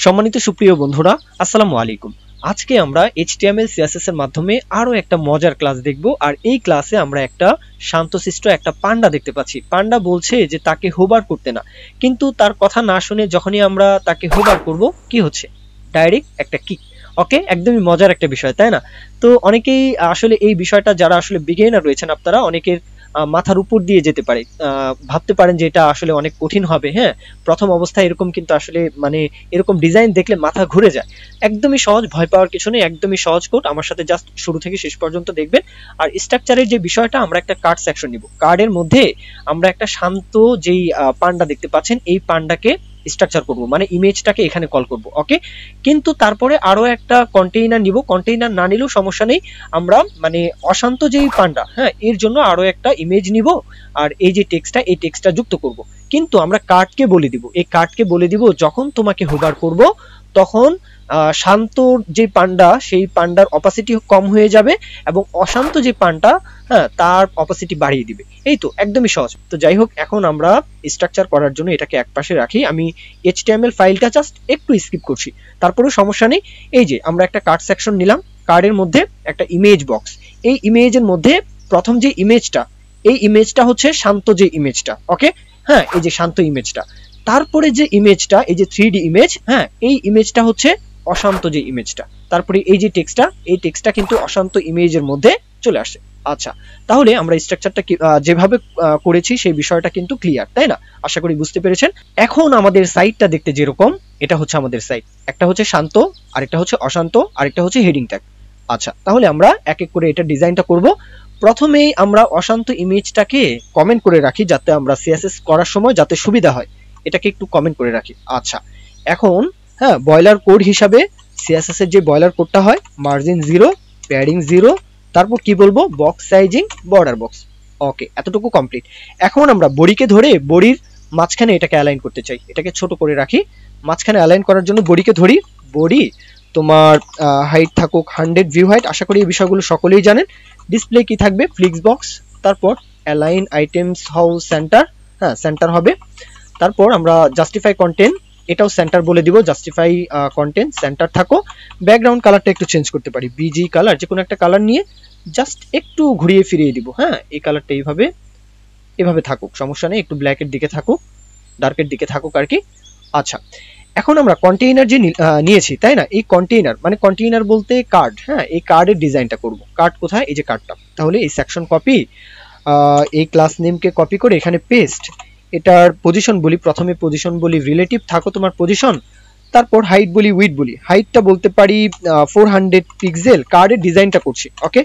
সম্মানিত সুপ্রিয় বন্ধুরা, আসসালামু আলাইকুম। আজকে আমরা HTML CSS এর মাধ্যমে আরো একটা মজার ক্লাস দেখব। আর এই ক্লাসে আমরা একটা শান্তশিষ্ট একটা পান্ডা দেখতে পাচ্ছি। পান্ডা বলছে যে তাকে হোভার করতে না, কিন্তু তার কথা না শুনে যখনই আমরা তাকে হোভার করব কি হচ্ছে, ডাইরেক্ট একটা কিক। ওকে, একদমই মজার একটা বিষয়, তাই না? তো অনেকেই আসলে এই বিষয়টা, যারা আসলে বিগিনার রয়েছেন আপনারা, অনেকের মাথার উপর দিয়ে যেতে পারে, ভাবতে পারেন যে এটা আসলে অনেক কঠিন হবে। হ্যাঁ, প্রথম অবস্থায় এরকম, কিন্তু আসলে মানে এরকম ডিজাইন দেখলে মাথা ঘুরে যায়। একদমই সহজ, ভয় পাওয়ার কিছু নেই, একদমই সহজ কোড। আমার সাথে জাস্ট শুরু থেকে শেষ পর্যন্ত দেখবেন। আর স্ট্রাকচারের যে বিষয়টা, আমরা একটা কার্ড সেকশন নিব। কার্ডের মধ্যে আমরা একটা শান্ত যেই পান্ডা দেখতে পাচ্ছেন, এই পান্ডাকে স্ট্রাকচার করব, মানে ইমেজটাকে এখানে কল করব। ওকে, কিন্তু তারপরে আরো একটা কন্টেইনার নিব। কন্টেইনার না নিলেও সমস্যা নেই, আমরা মানে অশান্ত যেই পান্ডা, হ্যাঁ, এর জন্য আরো একটা ইমেজ নিব। আর এই যে টেক্সটটা, এই টেক্সটটা যুক্ত করব। কিন্তু আমরা কার্ডকে বলে দিব, এই কার্ডকে বলে দিব যখন তোমাকে হোভার করব তখন শান্ত যে পান্ডা, সেই পান্ডার অপাসিটি কম হয়ে যাবে, এবং অশান্ত যে পান্ডা, হ্যাঁ, তার অপাসিটি বাড়িয়ে দিবে। এই তো, একদমই সহজ। তো যাই হোক, এখন আমরা স্ট্রাকচার করার জন্য এটাকে একপাশে রাখি। আমি HTML ফাইলটা জাস্ট একটু স্কিপ করছি, তারপরেও সমস্যা নেই। এই যে আমরা একটা কার্ড সেকশন নিলাম, কার্ডের মধ্যে একটা ইমেজ বক্স। এই ইমেজের মধ্যে প্রথম যে ইমেজটা, এই ইমেজটা হচ্ছে শান্ত যে ইমেজটা। ওকে, হ্যাঁ, এই যে শান্ত ইমেজটা। তারপরে যে ইমেজটা, এই যে 3D ইমেজ, হ্যাঁ, এই ইমেজটা হচ্ছে অশান্ত যে ইমেজটা। তারপরে এই যে টেক্সটটা, এই টেক্সটটা কিন্তু অশান্ত ইমেজের মধ্যে চলে আসে। আচ্ছা, তাহলে আমরা স্ট্রাকচারটা যেভাবে করেছি সেই বিষয়টা কিন্তু ক্লিয়ার, তাই না? আশা করি বুঝতে পেরেছেন। এখন আমাদের সাইটটা দেখতে যেরকম, এটা হচ্ছে আমাদের সাইট। একটা হচ্ছে শান্ত, আরেকটা হচ্ছে অশান্ত, আরেকটা হচ্ছে হেডিং ট্যাগ। আচ্ছা, তাহলে আমরা এক এক করে এটা ডিজাইনটা করব। প্রথমেই আমরা অশান্ত ইমেজটাকে কমেন্ট করে রাখি, যাতে আমরা CSS করার সময় যাতে সুবিধা হয়, এটাকে একটু কমেন্ট করে রাখি। আচ্ছা, এখন হ্যাঁ, বয়লার কোড হিসাবে CSS এর যে বয়লার কোডটা হয়, মার্জিন 0, প্যাডিং 0, তারপর কি বলবো, বক্স সাইজিং, বর্ডার বক্স। ওকে, এতটুকু কমপ্লিট। এখন আমরা বডিকে ধরে বডির মাঝখানে এটাকে অ্যালাইন করতে চাই, এটাকে ছোট করে রাখি। মাঝখানে অ্যালাইন করার জন্য বডিকে ধরি। বডি তোমার হাইট থাকুক 100 ভিউ হাইট, আশা করি এই বিষয়গুলো সকলেই জানেন। ডিসপ্লে কি থাকবে, ফ্লিক্স বক্স। তারপর অ্যালাইন আইটেমস হাউ সেন্টার, হ্যাঁ, সেন্টার হবে। তারপর আমরা জাস্টিফাই কন্টেন্ট, এটাও সেন্টার বলে দিব। জাস্টিফাই কন্টেন্ট, সেন্টার থাকো। ব্যাকগ্রাউন্ড কালারটা একটু চেঞ্জ করতে পারি, বিজি কালার, যে কোনো একটা কালার নিয়ে জাস্ট একটু ঘুরিয়ে ফিরিয়ে দিব। হ্যাঁ, এই কালারটা এইভাবে এভাবে থাকুক, সমস্যা নেই। একটু ব্ল্যাকের দিকে থাকুক, ডার্কের দিকে থাকুক আর কি। আচ্ছা, এখন আমরা কন্টেইনার যে নিয়েছি, তাই না? এই কন্টেইনার মানে কন্টেইনার বলতে কার্ড, হ্যাঁ, এই কার্ডের ডিজাইনটা করব। কার্ড কোথায়, এই যে কার্ডটা। তাহলে এই সেকশন কপি, এই ক্লাস নেমকে কপি করে এখানে পেস্ট। এটার পজিশন বলি, প্রথমে পজিশন বলি রিলেটিভ থাকো তোমার পজিশন। তারপর হাইট বলি, উইড বলি, হাইটটা বলতে পারি 400 পিক্সেল, কার্ডের ডিজাইনটা করছি। ওকে,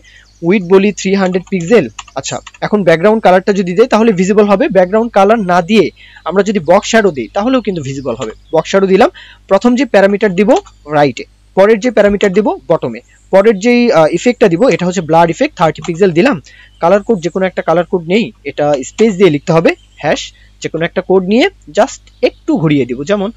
উইড বলি 300 পিক্সেল। আচ্ছা, এখন ব্যাকগ্রাউন্ড কালারটা যদি দেই তাহলে ভিজিবল হবে। ব্যাকগ্রাউন্ড কালার না দিয়ে আমরা যদি বক্স শ্যাডো দিই তাহলেও কিন্তু ভিজিবল হবে। বক্স শ্যাডো দিলাম। প্রথম যে প্যারামিটার দিব রাইটে, পরের যে প্যারামিটার দিব বটমে, পরের যেই ইফেক্টটা দিব এটা হচ্ছে ব্লাড ইফেক্ট, 30 পিক্সেল দিলাম। কালার কোড, যে কোনো একটা কালার কোড নেই, এটা স্পেস দিয়ে লিখতে হবে, হ্যাশ, যে কোনো একটা কোড নিয়ে জাস্ট একটু ঘুরিয়ে দিব। যেমন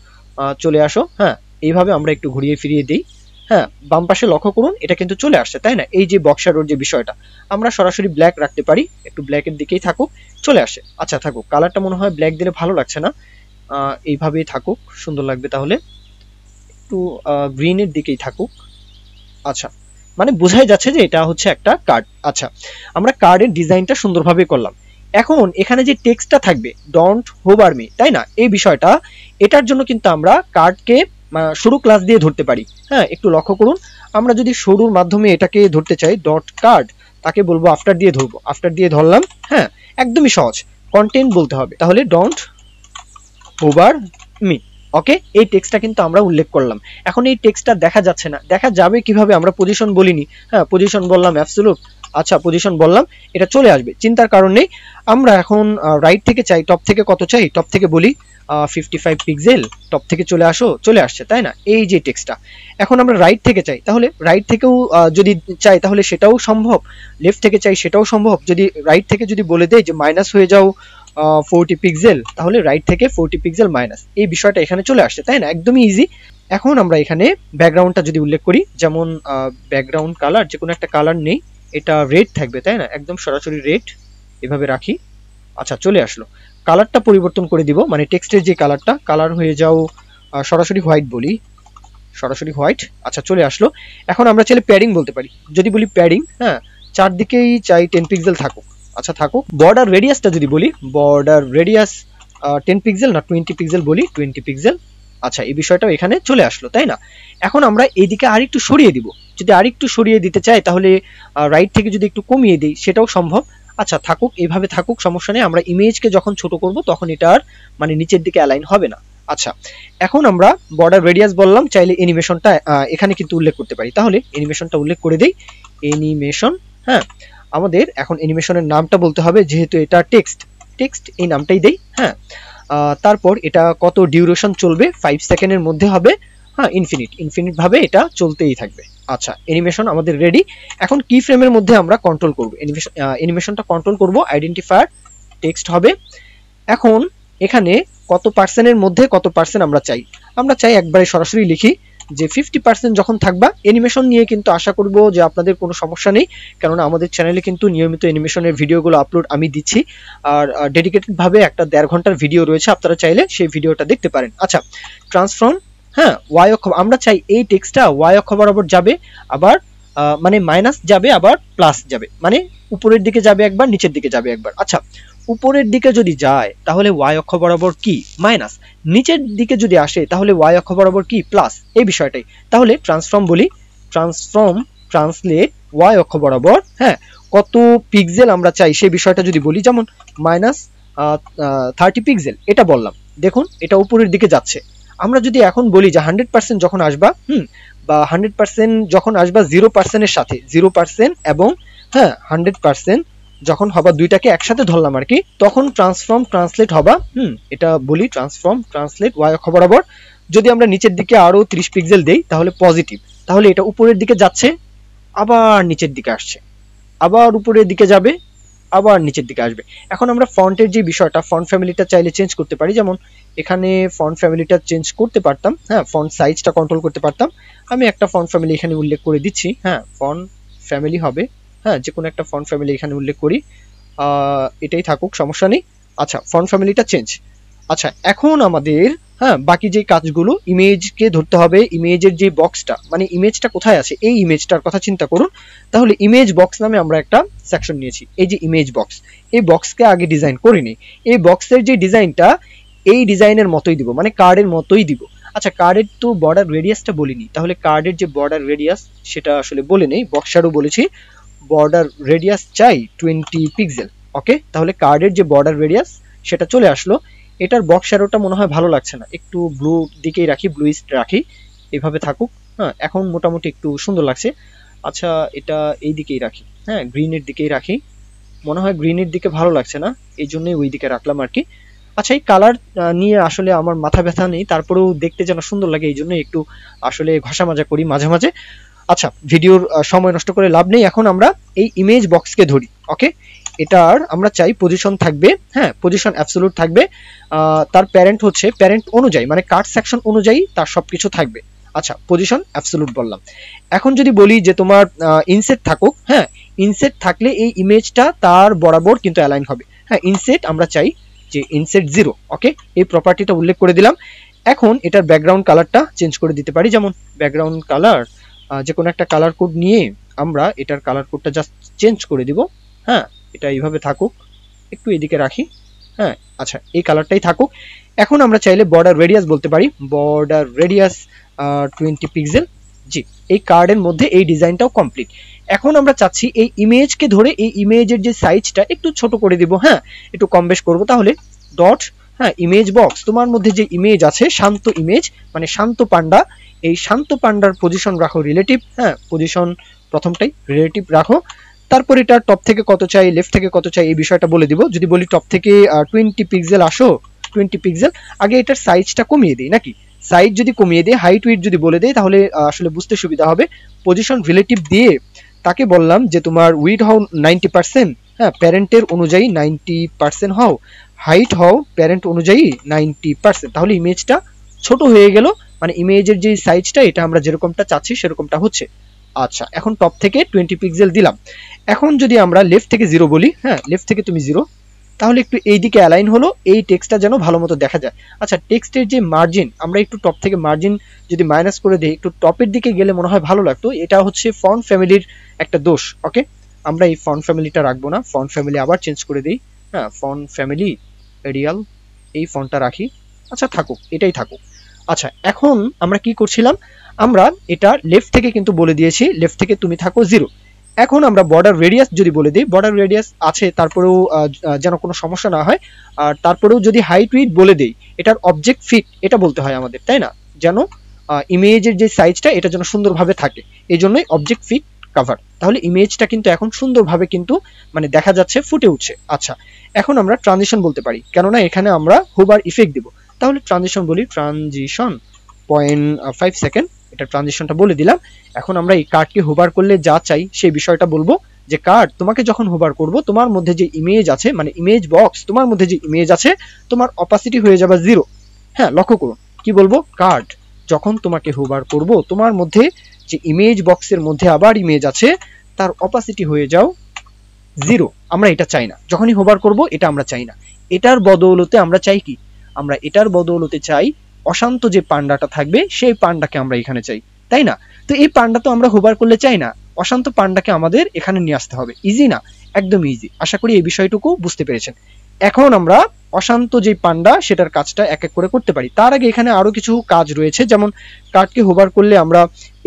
চলে আসো, হ্যাঁ, এইভাবে আমরা একটু ঘুরিয়ে ফিরিয়ে দিই। হ্যাঁ, বাম পাশে লক্ষ্য করুন, এটা কিন্তু চলে আসছে, তাই না? এই যে বক্স শ্যাডোর যে বিষয়টা, আমরা সরাসরি ব্ল্যাক রাখতে পারি, একটু ব্ল্যাকের দিকেই থাকুক, চলে আসে। আচ্ছা, থাকুক। কালারটা মনে হয় ব্ল্যাক দিলে ভালো লাগছে না, এইভাবেই থাকুক, সুন্দর লাগবে। তাহলে একটু গ্রিনের দিকেই থাকুক। আচ্ছা, মানে বোঝাই যাচ্ছে যে এটা হচ্ছে একটা কার্ড। আচ্ছা, আমরা কার্ডের ডিজাইনটা সুন্দরভাবে করলাম। এখন এখানে যে টেক্সটটা থাকবে, ডোন্ট হোভার মি, তাই না? এই বিষয়টা, এটার জন্য কিন্তু আমরা কার্ডকে শুরু ক্লাস দিয়ে ধরতে পারি। হ্যাঁ, একটু লক্ষ্য করুন, আমরা যদি শুরুর মাধ্যমে এটাকে ধরতে চাই, ডট কার্ড, তাকে বলবো আফটার দিয়ে ধরবো, আফটার দিয়ে ধরলাম। হ্যাঁ, একদমই সহজ। কন্টেন্ট বলতে হবে, তাহলে ডোন্ট হোভার মি। ওকে, এই টেক্সটটা কিন্তু আমরা উল্লেখ করলাম। এখন এই টেক্সটটা দেখা যাচ্ছে না, দেখা যাবে কিভাবে? আমরা পজিশন বলিনি, হ্যাঁ, পজিশন বললাম অ্যাবসলিউট। আচ্ছা, পজিশন বললাম, এটা চলে আসবে, চিন্তার কারণ নেই। আমরা এখন রাইট থেকে চাই, টপ থেকে কত চাই, টপ থেকে বলি 55 পিক্সেল, টপ থেকে চলে আসো, চলে আসছে, তাই না? এই যে টেক্সটটা। এখন আমরা রাইট থেকে চাই, তাহলে রাইট থেকেও যদি চাই তাহলে সেটাও সম্ভব, লেফট থেকে চাই সেটাও সম্ভব। যদি রাইট থেকে যদি বলে দেয় যে মাইনাস হয়ে যাও 40 পিক্সেল, তাহলে রাইট থেকে 40 পিক্সেল মাইনাস, এই বিষয়টা এখানে চলে আসছে, তাই না? একদমই ইজি। এখন আমরা এখানে ব্যাকগ্রাউন্ডটা যদি উল্লেখ করি, যেমন ব্যাকগ্রাউন্ড কালার, যে কোনো একটা কালার নেই, এটা রেড থাকবে, তাই না? একদম সরাসরি রেড, এভাবে রাখি। আচ্ছা, চলে আসলো। কালারটা পরিবর্তন করে দিব, মানে টেক্সটের যে কালারটা, কালার হয়ে যাও সরাসরি হোয়াইট বলি, সরাসরি হোয়াইট। আচ্ছা চলে আসলো। এখন আমরা চাইলে প্যাডিং বলতে পারি। যদি বলি প্যাডিং, হ্যাঁ চারদিকেই চাই 10 পিক্সেল থাকুক। আচ্ছা থাকুক। বর্ডার রেডিয়াসটা যদি বলি, বর্ডার রেডিয়াস 10 পিক্সেল না 20 পিক্সেল বলি, 20 পিক্সেল। আচ্ছা এই বিষয়টাও এখানে চলে আসলো, তাই না? এখন আমরা এইদিকে আরেকটু সরিয়ে দিব। যদি আরেকটু সরিয়ে দিতে চাই তাহলে রাইট থেকে যদি একটু কমিয়ে দিই সেটাও সম্ভব। আচ্ছা থাকুক, এইভাবে থাকুক, সমস্যা নেই। আমরা ইমেজকে যখন ছোট করব তখন এটা আর মানে নিচের দিকে অ্যালাইন হবে না। আচ্ছা এখন আমরা বর্ডার রেডিয়াস বললাম, চাইলে অ্যানিমেশনটা এখানে কিন্তু উল্লেখ করতে পারি। তাহলে অ্যানিমেশনটা উল্লেখ করে দেই, অ্যানিমেশন। হ্যাঁ আমাদের এখন অ্যানিমেশনের নামটা বলতে হবে, যেহেতু এটা টেক্সট, টেক্সট এই নামটাই দেই। হ্যাঁ তারপর এটা কত ডিউরেশন চলবে, 5 সেকেন্ডের মধ্যে হবে। হ্যাঁ ইনফিনিট ভাবে এটা চলতেই থাকবে। আচ্ছা অ্যানিমেশন আমাদের রেডি। এখন কি ফ্রেমের মধ্যে আমরা কন্ট্রোল করব, অ্যানিমেশনটা কন্ট্রোল করব, আইডেন্টিফায়ার টেক্সট হবে। এখন এখানে কত পার্সেন্টের মধ্যে কত পার্সেন্ট আমরা চাই, আমরা চাই একবারে সরাসরি লিখি যে 50% যখন থাকবা। অ্যানিমেশন নিয়ে কিন্তু আশা করব যে আপনাদের কোনো সমস্যা নেই, কেননা আমাদের চ্যানেলে কিন্তু নিয়মিত অ্যানিমেশনের ভিডিওগুলো আপলোড আমি দিচ্ছি, আর ডেডিকেটেড ভাবে একটা 1.5 ঘন্টার ভিডিও রয়েছে, আপনারা চাইলে সেই ভিডিওটা দেখতে পারেন। আচ্ছা ট্রান্সফর্ম, হ্যাঁ ওয়াই অক্ষ, আমরা চাই এই টেক্সটটা ওয়াই অক্ষ বরাবর যাবে, আবার মানে মাইনাস যাবে আবার প্লাস যাবে, মানে উপরের দিকে যাবে একবার, নিচের দিকে যাবে একবার। আচ্ছা উপরের দিকে যদি যায় তাহলে ওয়াই অক্ষ বরাবর কি মাইনাস, নিচের দিকে যদি আসে তাহলে ওয়াই অক্ষ বরাবর কি প্লাস, এই বিষয়টাই। তাহলে ট্রান্সফর্ম বলি, ট্রান্সফর্ম ট্রান্সলেট ওয়াই অক্ষ বরাবর, হ্যাঁ কত পিক্সেল আমরা চাই সেই বিষয়টা যদি বলি, যেমন মাইনাস 30 পিক্সেল এটা বললাম। দেখুন এটা উপরের দিকে যাচ্ছে। আমরা যদি এখন বলি যে 100% যখন আসবা, বা 100% যখন আসবা 0%-এর সাথে, 0% এবং হ্যাঁ 100% যখন হবা, দুইটাকে একসাথে ধরলাম আর কি, তখন ট্রান্সফর্ম ট্রান্সলেট হবা। এটা বলি ট্রান্সফর্ম ট্রান্সলেট ওয়াই অক্ষ বরাবর। যদি আমরা নিচের দিকে আরো 30 পিক্সেল দেই তাহলে পজিটিভ, তাহলে এটা উপরের দিকে যাচ্ছে, আবার নিচের দিকে আসছে, আবার উপরের দিকে যাবে, আবার নিচের দিকে আসবে। এখন আমরা ফন্টের যে বিষয়টা, ফন্ট ফ্যামিলিটা চাইলে চেঞ্জ করতে পারি। যেমন এখানে ফন্ট ফ্যামিলিটা চেঞ্জ করতে পারতাম, হ্যাঁ ফন্ট সাইজটা কন্ট্রোল করতে পারতাম। আমি একটা ফন্ট ফ্যামিলি এখানে উল্লেখ করে দিচ্ছি, হ্যাঁ ফন্ট ফ্যামিলি হবে, হ্যাঁ যে কোনো একটা ফন্ট ফ্যামিলি এখানে উল্লেখ করি, এটাই থাকুক, সমস্যা নেই। আচ্ছা ফন্ট ফ্যামিলিটা চেঞ্জ। আচ্ছা এখন আমাদের হ্যাঁ বাকি যে কাজগুলো, ইমেজকে ধরতে হবে, ইমেজের যে বক্সটা, মানে ইমেজটা কোথায় আছে, এই ইমেজটার কথা চিন্তা করুন। তাহলে ইমেজ বক্স নামে আমরা একটা সেকশন নিয়েছি, এই যে ইমেজ বক্স, এই বক্সকে আগে ডিজাইন করিনি। এই বক্সের যে ডিজাইনটা এই ডিজাইনের মতোই দিব, মানে কার্ডের মতোই দিব। আচ্ছা কার্ডের তো বর্ডার রেডিয়াসটা বলিনি, তাহলে কার্ডের যে বর্ডার রেডিয়াস সেটা আসলে বলে নেই, বক্সারও বলেছি বর্ডার রেডিয়াস চাই 20 পিক্সেল। ওকে তাহলে কার্ডের যে বর্ডার রেডিয়াস সেটা চলে আসলো। এটার বক্স শ্যাডোটা মনে হয় ভালো লাগছে না, একটু ব্লু দিকেই রাখি, ব্লুইস্ট রাখি, এভাবে থাকুক। হ্যাঁ এখন মোটামুটি একটু সুন্দর লাগছে। আচ্ছা এটা এই দিকেই রাখি, হ্যাঁ গ্রিনের দিকেই রাখি, মনে হয় গ্রিনের দিকে ভালো লাগছে না, এই জন্যই ওই দিকে রাখলাম আর কি। আচ্ছা এই কালার নিয়ে আসলে আমার মাথা ব্যথা নেই, তারপরেও দেখতে যেন সুন্দর লাগে এই জন্য একটু আসলে ঘষা মাজা করি মাঝে মাঝে। আচ্ছা ভিডিওর সময় নষ্ট করে লাভ নেই, এখন আমরা এই ইমেজ বক্সকে ধরি। ওকে এটার আমরা চাই পজিশন থাকবে, হ্যাঁ পজিশন অ্যাবসলিউট থাকবে, তার প্যারেন্ট হচ্ছে প্যারেন্ট অনুযায়ী, মানে কার্ড সেকশন অনুযায়ী তার সবকিছু থাকবে। আচ্ছা পজিশন অ্যাবসলিউট বললাম। এখন যদি বলি যে তোমার ইনসেট থাকুক, হ্যাঁ ইনসেট থাকলে এই ইমেজটা তার বরাবর কিন্তু অ্যালাইন হবে। হ্যাঁ ইনসেট আমরা চাই যে ইনসেট 0। ওকে এই প্রপার্টিটা উল্লেখ করে দিলাম। এখন এটার ব্যাকগ্রাউন্ড কালারটা চেঞ্জ করে দিতে পারি, যেমন ব্যাকগ্রাউন্ড কালার যে কোনো একটা কালার কোড নিয়ে আমরা এটার কালার কোডটা জাস্ট চেঞ্জ করে দিব। হ্যাঁ এটা এইভাবে থাকুক, একটু এদিকে রাখি, হ্যাঁ আচ্ছা এই কালারটাই থাকুক। এখন আমরা চাইলে বর্ডার রেডিয়াস বলতে পারি, বর্ডার রেডিয়াস 20 পিক্সেল। জি এই কার্ডের মধ্যে এই ডিজাইনটাও কমপ্লিট। এখন আমরা চাচ্ছি এই ইমেজকে ধরে এই ইমেজের যে সাইজটা একটু ছোট করে দিব, হ্যাঁ একটু কম বেশ করবো। তাহলে ডট, হ্যাঁ ইমেজ বক্স, তোমার মধ্যে যে ইমেজ আছে শান্ত ইমেজ মানে শান্ত পান্ডা, এই শান্ত পান্ডার পজিশন রাখো রিলেটিভ, হ্যাঁ পজিশন প্রথমটাই রিলেটিভ রাখো। তারপর এটা টপ থেকে কত চাই, লেফট থেকে কত চাই এই বিষয়টা বলে দিব। যদি বলি টপ থেকে 20 পিক্সেল আসো, 20 পিক্সেল, আগে এটার সাইজটা কমিয়ে দিই নাকি, সাইজ যদি কমিয়ে দিই, হাইট উইডথ যদি বলে দেই তাহলে আসলে বুঝতে সুবিধা হবে। পজিশন রিলেটিভ দিয়ে তাকে বললাম যে তোমার উইডথ হও 90%, হ্যাঁ প্যারেন্টের অনুযায়ী 90% হও, হাইট হও প্যারেন্ট অনুযায়ী 90%, তাহলে ইমেজটা ছোট হয়ে গেল, মানে ইমেজের যে সাইজটা এটা আমরা যেরকমটা চাচ্ছি সেরকমটা হচ্ছে। আচ্ছা এখন টপ থেকে 20 পিক্সেল দিলাম। এখন যদি আমরা লেফট থেকে 0 বলি, হ্যাঁ লেফট থেকে তুমি 0, তাহলে একটু এই দিকে অ্যালাইন হলো, এই টেক্সটটা যেন ভালো মতো দেখা যায়। আচ্ছা, টেক্সটের যে মার্জিন, আমরা একটু টপ থেকে মার্জিন যদি মাইনাস করে দিই, একটু টপের দিকে গেলে মনে হয় ভালো লাগতো। এটা হচ্ছে ফন্ট ফ্যামিলির একটা দোষ। ওকে, আমরা এই ফন্ট ফ্যামিলিটা রাখবো না, ফন্ট ফ্যামিলি আবার চেঞ্জ করে দিই। হ্যাঁ, ফন্ট ফ্যামিলি এরিয়াল, এই ফন্টটা রাখি। আচ্ছা থাকুক, এটাই থাকুক। আচ্ছা, এখন আমরা কি করছিলাম, আমরা এটা লেফট থেকে কিন্তু বলে দিয়েছি, লেফট থেকে তুমি থাকো 0। এখন আমরা বর্ডার রেডিয়াস যদি বলে দিই, বর্ডার রেডিয়াস আছে, তারপরেও যেন কোনো সমস্যা না হয়। আর তারপরেও যদি হাইট উইডথ বলে দেই, এটার অবজেক্ট ফিট এটা বলতে হয় আমাদের, তাই না? যেন ইমেজের যে সাইজটা এটা যেন সুন্দরভাবে থাকে, এই জন্যই অবজেক্ট ফিট কভার। তাহলে ইমেজটা কিন্তু এখন সুন্দরভাবে কিন্তু মানে দেখা যাচ্ছে, ফুটে উঠছে। আচ্ছা, এখন আমরা ট্রানজিশন বলতে পারি, কেননা এখানে আমরা হুবার ইফেক্ট দিব। তাহলে ট্রানজিশন বলি, ট্রানজিশন 0.5 সেকেন্ড, এটা ট্রানজিশনটা বলে দিলাম। এখন আমরা এই কার্ডকে হোভার করলে যা চাই সেই বিষয়টা বলবো, যে কার্ড তোমাকে যখন হোভার করব, তোমার মধ্যে যে ইমেজ আছে, মানে ইমেজ বক্স, তোমার মধ্যে যে ইমেজ আছে, তোমার অপাসিটি হয়ে যাবে 0। হ্যাঁ, লক্ষ্য করুন কি বলবো, কার্ড যখন তোমাকে হোভার করব, তোমার মধ্যে যে ইমেজ বক্সের মধ্যে আবার ইমেজ আছে, তার অপাসিটি হয়ে যাও 0। আমরা এটা চাই না, যখনই হোভার করব এটা আমরা চাই না। এটার বদৌলতে আমরা চাই কি, আমরা এটার বদৌলতে চাই অশান্ত যে পান্ডাটা থাকবে, সেই পান্ডাকে আমরা এখানে চাই, তাই না? তো এই পান্ডা তো আমরা হোভার করলে চাই না, অশান্ত পান্ডাকে আমাদের এখানে নিয়ে আসতে হবে। ইজি না? একদম ইজি। আশা করি এই বিষয়টুকু বুঝতে পেরেছেন। এখন আমরা অশান্ত যে পান্ডা সেটার কাজটা এক এক করে করতে পারি। তার আগে এখানে আরো কিছু কাজ রয়েছে, যেমন কার্ডকে হোভার করলে আমরা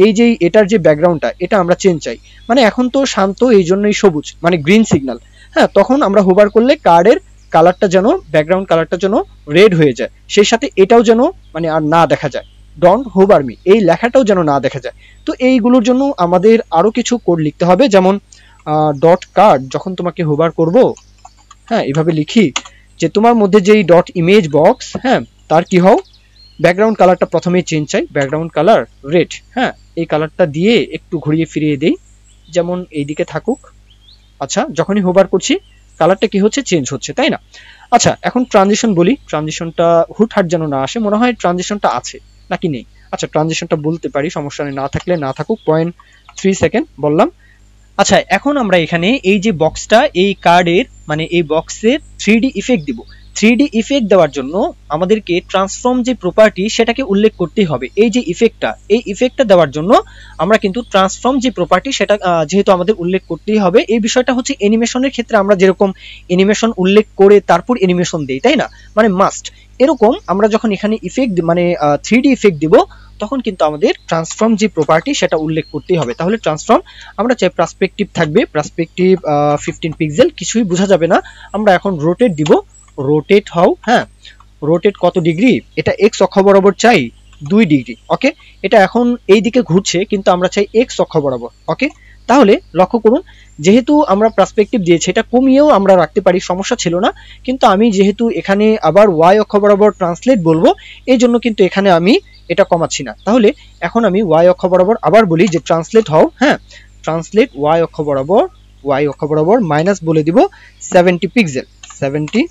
এই যে এটার যে ব্যাকগ্রাউন্ডটা, এটা আমরা চেঞ্জ চাই। মানে এখন তো শান্ত, এই জন্যই সবুজ, মানে গ্রিন সিগন্যাল। হ্যাঁ, তখন আমরা হোভার করলে কার্ডের কালারটা যেন, ব্যাকগ্রাউন্ড কালারটা যেন রেড হয়ে যায়, সেই সাথে এটাও যেন মানে আর না দেখা যায়, ডোন্ট হোভার মি এই লেখাটাও যেন না দেখা যায়। তো এইগুলোর জন্য আমাদের আরো কিছু কোড লিখতে হবে, যেমন ডট কার্ড যখন তোমাকে হোভার করব, হ্যাঁ এভাবে লিখি যে তোমার মধ্যে যেই ডট ইমেজ বক্স, হ্যাঁ তার কি হও, ব্যাকগ্রাউন্ড কালারটা প্রথমেই চেঞ্জ চাই, ব্যাকগ্রাউন্ড কালার রেড। হ্যাঁ, এই কালারটা দিয়ে একটু ঘুরিয়ে ফিরিয়ে দেই, যেমন এইদিকে থাকুক। আচ্ছা, যখনই হোভার করছি কালারটা কি হচ্ছে, চেঞ্জ হচ্ছে, তাই না? আচ্ছা, এখন ট্রানজিশন বলি, ট্রানজিশনটা হুটহাট যেন না আসে, মনে হয় ট্রানজিশনটা আছে নাকি নেই। আচ্ছা, ট্রানজিশনটা বলতে পারি, সমস্যা নেই, না থাকলে না থাকুক। 0.3 সেকেন্ড বললাম। আচ্ছা, এখন আমরা এখানে এই যে বক্সটা, এই কার্ডের মানে এই বক্সের 3D ইফেক্ট দিব। 3D ইফেক্ট দেওয়ার জন্য আমাদেরকে ট্রান্সফর্ম যে প্রপার্টি সেটাকে উল্লেখ করতেই হবে। এই যে ইফেক্টটা, এই ইফেক্টটা দেওয়ার জন্য আমরা কিন্তু ট্রান্সফর্ম যে প্রপার্টি সেটা যেহেতু আমাদের উল্লেখ করতেই হবে। এই বিষয়টা হচ্ছে অ্যানিমেশনের ক্ষেত্রে আমরা যেরকম অ্যানিমেশন উল্লেখ করে তারপর অ্যানিমেশন দেই, তাই না? মানে মাস্ট এরকম আমরা যখন এখানে ইফেক্ট মানে 3D ইফেক্ট দিব, তখন কিন্তু আমাদের ট্রান্সফর্ম যে প্রপার্টি সেটা উল্লেখ করতেই হবে। তাহলে ট্রান্সফর্ম আমরা চাই পার্সপেক্টিভ থাকবে, পার্সপেক্টিভ 15 পিক্সেল, কিছুই বোঝা যাবে না। আমরা এখন রোটেট দিব, রোটেট হও। হ্যাঁ, রোটেট কত ডিগ্রি, এটা এক্স অক্ষ বরাবর চাই 2 ডিগ্রি। ওকে, এটা এখন এই দিকে ঘুরছে কিন্তু আমরা চাই এক্স অক্ষ বরাবর। ওকে, তাহলে লক্ষ্য করুন, যেহেতু আমরা পার্সপেক্টিভ দিয়েছি, এটা কমিয়েও আমরা রাখতে পারি, সমস্যা ছিল না। কিন্তু আমি যেহেতু এখানে আবার ওয়াই অক্ষ বরাবর ট্রান্সলেট বলবো, এই জন্য কিন্তু এখানে আমি এটা কমাচ্ছি না। তাহলে এখন আমি ওয়াই অক্ষ বরাবর আবার বলি যে ট্রান্সলেট হও। হ্যাঁ, ট্রান্সলেট ওয়াই অক্ষ বরাবর মাইনাস বলে দিব 70 পিক্সেল, 70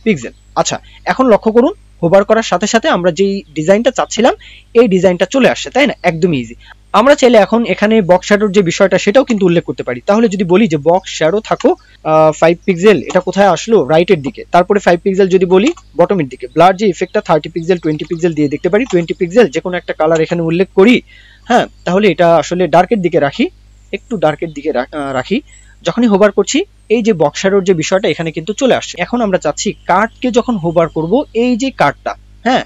পিক্সেল। আচ্ছা, এখন লক্ষ্য করুন, হোভার করার সাথে সাথে আমরা যেই ডিজাইনটা চাচ্ছিলাম এই ডিজাইনটা চলে আসছে, তাই না? একদম ইজি। আমরা চাইলে এখন এখানে বক্স শ্যাডোর যে বিষয়টা সেটাও কিন্তু উল্লেখ করতে পারি। তাহলে যদি বলি যে বক্স শ্যাডো থাকো 5 পিক্সেল, এটা কোথায় আসলো, রাইটের দিকে, তারপরে 5 পিক্সেল যদি বলি বটমের দিকে। ব্লার যে ইফেক্টটা 30 পিক্সেল 20 পিক্সেল দিয়ে দেখতে পারি, 20 পিক্সেল যে কোনো একটা কালার এখানে উল্লেখ করি। হ্যাঁ, তাহলে এটা আসলে ডার্কের দিকে রাখি, একটু ডার্কের দিকে রাখি। যখনই হোভার করছি এই যে বক্স শ্যাডোর যে বিষয়টা এখানে কিন্তু চলে আসছে। এখন আমরা চাচ্ছি কার্ডকে যখন হোভার করব, এই যে কার্ডটা, হ্যাঁ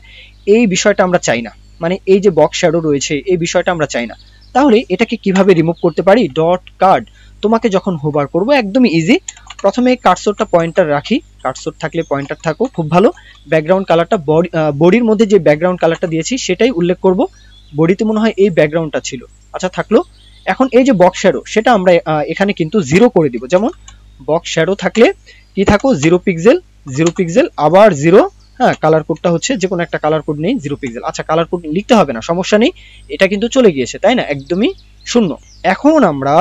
এই বিষয়টা আমরা চাই না, মানে এই যে বক্স শ্যাডো রয়েছে এই বিষয়টা আমরা চাই না। তাহলে এটাকে কিভাবে রিমুভ করতে পারি, ডট কার্ড তোমাকে যখন হোভার করব, একদমই ইজি। প্রথমে কার্সরটা পয়েন্টার রাখি, কার্সর থাকলে পয়েন্টার থাকো, খুব ভালো। ব্যাকগ্রাউন্ড কালারটা বডির মধ্যে যে ব্যাকগ্রাউন্ড কালারটা দিয়েছি সেটাই উল্লেখ করব। বডিতে মনে হয় এই ব্যাকগ্রাউন্ডটা ছিল, আচ্ছা থাকলো। এখন এই যে বক্স শ্যাডো সেটা আমরা এখানে কিন্তু 0 করে দিব। যেমন বক্স শ্যাডো থাকলে কি থাকো, 0 পিক্সেল, 0 পিক্সেল আবার 0। হ্যাঁ, কালার কোডটা হচ্ছে যে কোনো একটা কালার কোড নেই, 0 পিক্সেল। আচ্ছা, কালার কোড লিখতে হবে না, সমস্যা নেই, এটা কিন্তু চলে গিয়েছে, তাই না? একদমই শূন্য। এখন আমরা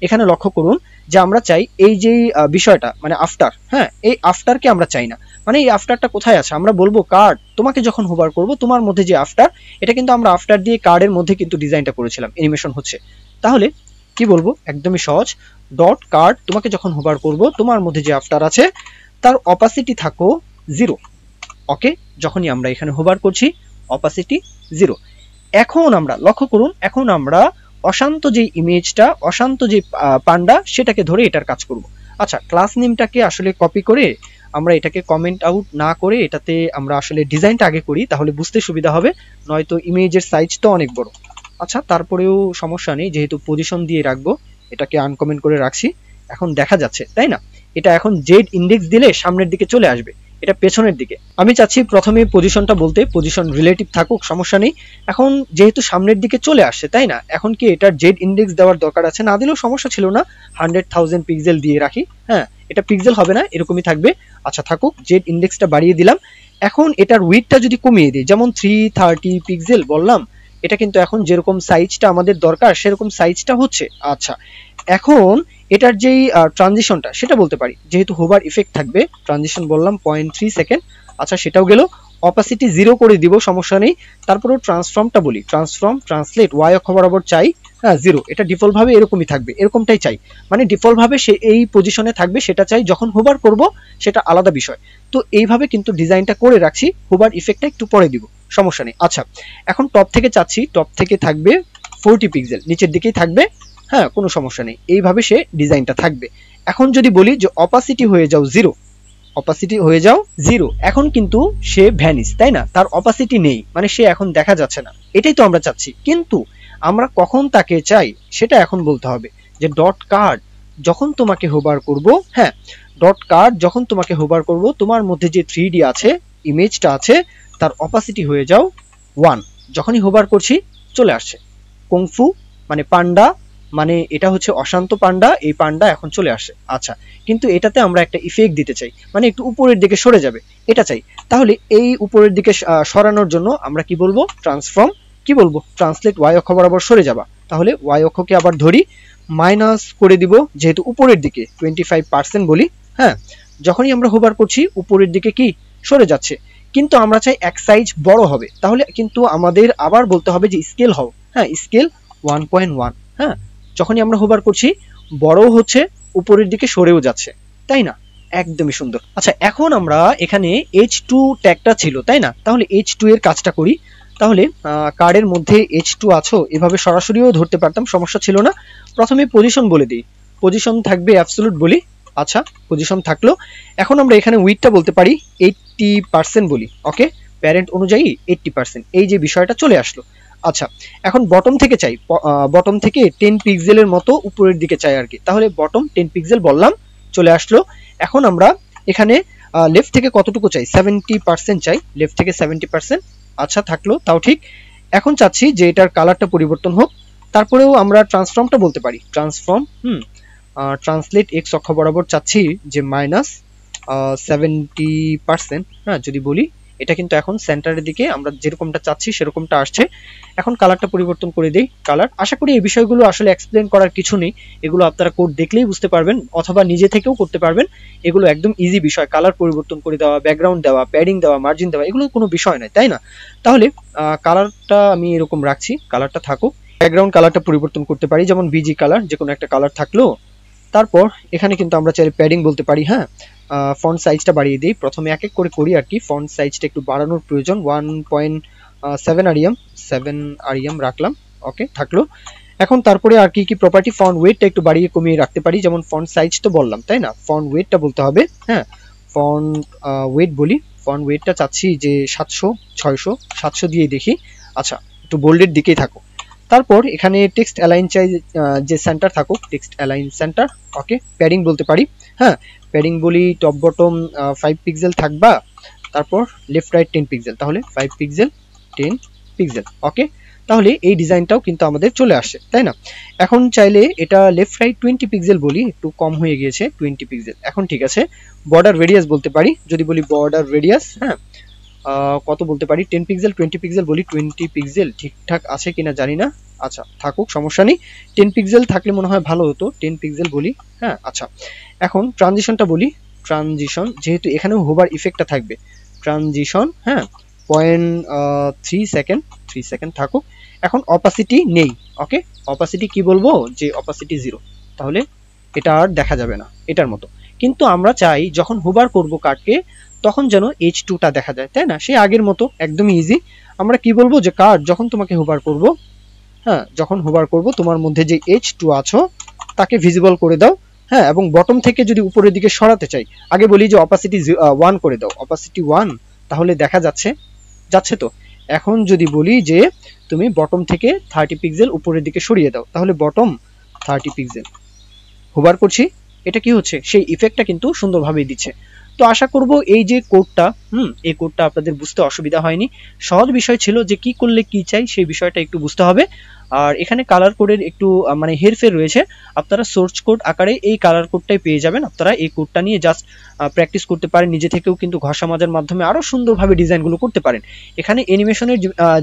এখানে লক্ষ্য করুন যে আমরা চাই এই যে বিষয়টা মানে আফটার, হ্যাঁ এই আফটারকে আমরা চাই না। মানে এই আফটারটা কোথায় আছে, আমরা বলবো কার্ড তোমাকে যখন হোভার করব তোমার মধ্যে যে আফটার, এটা কিন্তু আমরা আফটার দিয়ে কার্ডের মধ্যে কিন্তু ডিজাইনটা করেছিলাম, অ্যানিমেশন হচ্ছে। তাহলে কি বলবো, একদমই সহজ, ডট কার্ড তোমাকে যখন হোভার করব তোমার মধ্যে যে আফটার আছে তার অপাসিটি থাকো 0। ওকে, যখনই আমরা এখানে হোভার করছি অপাসিটি 0। এখন আমরা লক্ষ্য করুন, এখন আমরা অশান্ত যে ইমেজটা, অশান্ত যে পান্ডা, সেটাকে ধরে এটার কাজ করব। আচ্ছা, ক্লাস নেমটাকে আসলে কপি করে আমরা এটাকে কমেন্ট আউট না করে এটাতে আমরা আসলে ডিজাইনটা আগে করি, তাহলে বুঝতে সুবিধা হবে, নয়তো ইমেজের সাইজ তো অনেক বড়। আচ্ছা, তারপরেও সমস্যা নেই, যেহেতু পজিশন দিয়ে রাখবো, এটাকে আনকমেন্ট করে রাখছি। এখন দেখা যাচ্ছে, তাই না? এটা এখন জেড ইন্ডেক্স দিলে সামনের দিকে চলে আসবে, এটা পেছনের দিকে। আমি চাচ্ছি প্রথমে পজিশনটা বলতে, পজিশন রিলেটিভ থাকুক, সমস্যা নেই। এখন যেহেতু সামনের দিকে চলে আসছে, তাই না, এখন কি এটার জেড ইন্ডেক্স দেওয়ার দরকার আছে? না দিলেও সমস্যা ছিল না, 100,000 পিক্সেল দিয়ে রাখি। হ্যাঁ, এটা পিক্সেল হবে না, এরকমই থাকবে। আচ্ছা থাকুক, জেড ইন্ডেক্সটা বাড়িয়ে দিলাম। এখন এটার উইডথটা যদি কমিয়ে দিই, যেমন 330 পিক্সেল বললাম, এটা কিন্তু এখন যেরকম সাইজটা আমাদের দরকার সেরকম সাইজটা হচ্ছে। আচ্ছা, এখন এটার যেই ট্রানজিশনটা সেটা বলতে পারি, যেহেতু হোভার ইফেক্ট থাকবে, ট্রানজিশন বললাম 0.3 সেকেন্ড। আচ্ছা, সেটাও গেল। অপাসিটি 0 করে দিব, সমস্যা নেই। তারপরেও ট্রান্সফর্মটা বলি, ট্রান্সফর্ম ট্রান্সলেট ওয়াই অক্ষ বরাবর চাই, হ্যাঁ 0। এটা ডিফল্ট ভাবে এরকমই থাকবে, এরকমটাই চাই, মানে ডিফল্ট ভাবে সে এই পজিশনে থাকবে সেটা চাই। যখন হোভার করব সেটা আলাদা বিষয়। তো এইভাবে কিন্তু ডিজাইনটা করে রাখছি, হোভার ইফেক্টটা একটু পরে দিব, সমস্যা নেই। আচ্ছা, এখন টপ থেকে চাচ্ছি, টপ থেকে থাকবে 40 পিক্সেল, নিচের দিকেই থাকবে, হ্যাঁ কোনো সমস্যা নেই, এইভাবে সে ডিজাইনটা থাকবে। এখন যদি বলি যে অপাসিটি হয়ে যাও 0, অপাসিটি হয়ে যাও 0, এখন কিন্তু সে ভ্যানিস, তাই না? তার অপাসিটি নেই, মানে সে এখন দেখা যাচ্ছে না। এটাই তো আমরা চাচ্ছি, কিন্তু আমরা কখন তাকে চাই সেটা এখন বলতে হবে। যে ডট কার্ড যখন তোমাকে হোভার করব, হ্যাঁ ডট কার্ড যখন তোমাকে হোভার করব, তোমার মধ্যে যে 3D আছে, ইমেজটা আছে, তার অপাসিটি হয়ে যাও 1। যখনই হোভার করছি চলে আসছে। কুংফু মানে পান্ডা, মানে এটা হচ্ছে অশান্ত পান্ডা, এই পান্ডা এখন চলে আসে। আচ্ছা, কিন্তু এটাতে আমরা একটা ইফেক্ট দিতে চাই, মানে একটু উপরের দিকে সরে যাবে, এটা চাই। তাহলে এই উপরের দিকে সরানোর জন্য আমরা কি বলবো? ট্রান্সফর্ম, কি বলবো? ট্রান্সলেট ওয়াই অক্ষ বরাবর সরে যাবা। তাহলে ওয়াই অক্ষকে আবার ধরি, মাইনাস করে দিব, যেহেতু উপরের দিকে 25% বলি। হ্যাঁ, যখনই আমরা হোভার করছি উপরের দিকে কি সরে যাচ্ছে, কিন্তু আমরা চাই এক সাইজ বড় হবে, তাহলে কিন্তু আমাদের আবার বলতে হবে যে স্কেল হও। হ্যাঁ, স্কেল 1.1। হ্যাঁ, যখনই আমরা হোভার করছি বড় হচ্ছে, উপরের দিকে সরেও যাচ্ছে, তাই না? একদমই সুন্দর। আচ্ছা, এখন আমরা এখানে H2 ট্যাগটা ছিল, তাই না? তাহলে H2 এর কাজটা করি। তাহলে কার্ডের মধ্যে H2 আছো, এভাবে সরাসরিও ধরতে পারতাম, সমস্যা ছিল না। প্রথমে পজিশন বলে দিই, পজিশন থাকবে অ্যাবসলিউট বলি। আচ্ছা, পজিশন থাকলো। এখন আমরা এখানে উইডথটা বলতে পারি 80% বলি। ওকে, প্যারেন্ট অনুযায়ী 80%, এই যে বিষয়টা চলে আসলো। আচ্ছা, এখন বটম থেকে চাই, বটম থেকে 10 পিক্সেলের মতো উপরের দিকে চাই আর কি। তাহলে বটম 10 পিক্সেল বললাম, চলে আসলো। এখন আমরা এখানে লেফট থেকে কতটুকু চাই? 70% চাই, লেফট থেকে 70%। আচ্ছা, থাকলো, তাও ঠিক। এখন চাচ্ছি যে এটার কালারটা পরিবর্তন হোক। তারপরেও আমরা ট্রান্সফর্মটা বলতে পারি, ট্রান্সফর্ম ট্রান্সলেট এক্স অক্ষ বরাবর চাচ্ছি যে -70%। হ্যাঁ, যদি বলি এটা কিন্তু এখন সেন্টারের দিকে আমরা যেরকমটা চাচ্ছি সেরকমটা আসছে। এখন কালারটা পরিবর্তন করে দেই, কালার। আশা করি এই বিষয়গুলো আসলে এক্সপ্লেন করার কিছু নেই, এগুলো আপনারা কোড দেখলেই বুঝতে পারবেন, অথবা নিজে থেকেও করতে পারবেন। এগুলো একদম ইজি বিষয়, কালার পরিবর্তন করে দেওয়া, ব্যাকগ্রাউন্ড দেওয়া, প্যাডিং দেওয়া, মার্জিন দেওয়া, এগুলো কোনো বিষয় নয়, তাই না? তাহলে কালারটা আমি এরকম রাখছি, কালারটা থাকুক। ব্যাকগ্রাউন্ড কালারটা পরিবর্তন করতে পারি, যেমন বিজি কালার, যে কোনো একটা কালার থাকলো। তারপর এখানে কিন্তু আমরা চাইলে প্যাডিং বলতে পারি। হ্যাঁ, ফন্ট সাইজটা বাড়িয়ে দিই, প্রথমে এক এক করে করি আর কি। ফন্ট সাইজটা একটু বাড়ানোর প্রয়োজন, 1.7 আরিয়াম, 7 আরিয়াম রাখলাম। ওকে, থাকলো। এখন তারপরে আর কি কি প্রপার্টি, ফন্ট ওয়েটটা একটু বাড়িয়ে কমিয়ে রাখতে পারি, যেমন ফন্ট সাইজ তো বললাম, তাই না? ফন্ট ওয়েটটা বলতে হবে। হ্যাঁ, ফন্ট ওয়েট বলি, ফন্ট ওয়েটটা চাচ্ছি যে 700, 600, 700 দিয়ে দেখি। আচ্ছা, একটু বোল্ডের দিকেই থাকো। তারপর এখানে টেক্সট অ্যালাইন চাই, যে সেন্টার থাকুক, টেক্সট অ্যালাইন সেন্টার। ওকে, প্যাডিং বলতে পারি। হ্যাঁ, প্যাডিং বলি টপ বটম 5 পিক্সেল থাকবা, তারপর লেফট রাইট 10 পিক্সেল, তাহলে 5 পিক্সেল 10 পিক্সেল। ওকে, তাহলে এই ডিজাইনটাও কিন্তু আমাদের চলে আসে, তাই না? এখন চাইলে এটা লেফট রাইট 20 পিক্সেল বলি, একটু কম হয়ে গিয়েছে 20 পিক্সেল, এখন ঠিক আছে। বর্ডার রেডিয়াস বলতে পারি, যদি বলি বর্ডার রেডিয়াস, হ্যাঁ কত বলতে পারি? 10 পিক্সেল, 20 পিক্সেল বলি, 20 পিক্সেল ঠিকঠাক আছে কিনা জানি না। আচ্ছা, থাকুক, সমস্যা নেই। 10 পিক্সেল থাকলে মনে হয় ভালো হতো, 10 পিক্সেল বলি। হ্যাঁ, আচ্ছা, এখন ট্রানজিশনটা বলি, ট্রানজিশন যেহেতু এখানেও হোভার ইফেক্টটা থাকবে, ট্রানজিশন, হ্যাঁ 0.3 সেকেন্ড, 3 সেকেন্ড থাকুক। এখন অপাসিটি নেই। ওকে, অপাসিটি কি বলবো? যে অপাসিটি 0, তাহলে এটা আর দেখা যাবে না, এটার মতো। কিন্তু আমরা চাই যখন হোভার করব কার্ডকে তখন যেন H2টা দেখা যায়, তাই না? সেই আগের মতো একদমই ইজি। আমরা কি বলবো যে কার্ড যখন তোমাকে হোভার করব, হ্যাঁ যখন হোভার করব তোমার মধ্যে যে H2 আছো তাকে ভিজিবল করে দাও। হ্যাঁ, এবং বটম থেকে যদি উপরের দিকে সরাতে চাই, আগে বলি যে অপাসিটি 1 করে দাও, অপাসিটি 1, তাহলে দেখা যাচ্ছে, যাচ্ছে তো। এখন যদি বলি যে তুমি বটম থেকে 30 পিক্সেল উপরের দিকে সরিয়ে দাও, তাহলে বটম 30 পিক্সেল হোভার করছি, এটা কি হচ্ছে, সেই ইফেক্টটা কিন্তু সুন্দরভাবে দিচ্ছে। তো আশা করব এই যে কোডটা, এই কোডটা আপনাদের বুঝতে অসুবিধা হয়নি। সহজ বিষয় ছিল যে কি করলে কি চাই সেই বিষয়টা একটু বুঝতে হবে। আর এখানে কালার কোডের একটু মানে হেরফের রয়েছে, আপনারা সোর্স কোড আকারে এই কালার কোডটাই পেয়ে যাবেন। আপনারা এই কোডটা নিয়ে জাস্ট প্র্যাকটিস করতে পারেন, নিজে থেকেও কিন্তু ঘষা মাজার মাধ্যমে আরো সুন্দরভাবে ডিজাইনগুলো করতে পারেন। এখানে অ্যানিমেশনের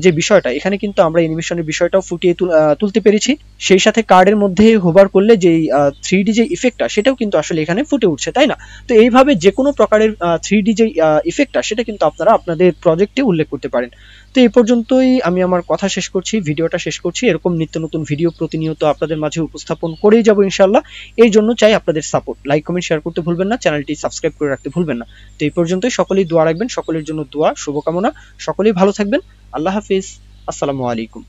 যে বিষয়টা, এখানে কিন্তু আমরা অ্যানিমেশনের বিষয়টাও ফুটিয়ে তুলতে পেরেছি। সেই সাথে কার্ডের মধ্যে হোভার করলে যেই 3D যে ইফেক্টটা সেটাও কিন্তু আসলে এখানে ফুটে উঠছে, তাই না? তো এইভাবে যে কোনো প্রকারের 3D যে ইফেক্টটা সেটা কিন্তু আপনারা আপনাদের প্রজেক্টে উল্লেখ করতে পারেন। তো এই পর্যন্তই আমি আমার কথা শেষ করছি, ভিডিওটা শেষ করছি। এরকম নিত্য নতুন ভিডিও প্রতিনিয়ত আপনাদের মাঝে উপস্থাপন করেই যাব ইনশাআল্লাহ। এই জন্য চাই আপনাদের সাপোর্ট, লাইক কমেন্ট শেয়ার করতে ভুলবেন না, চ্যানেলটি সাবস্ক্রাইব করে রাখতে ভুলবেন না। তো এই পর্যন্তই, সকলেই দোয়া রাখবেন, সকলের জন্য দোয়া শুভকামনা, সকলেই ভালো থাকবেন। আল্লাহ হাফিজ, আসসালামু আলাইকুম।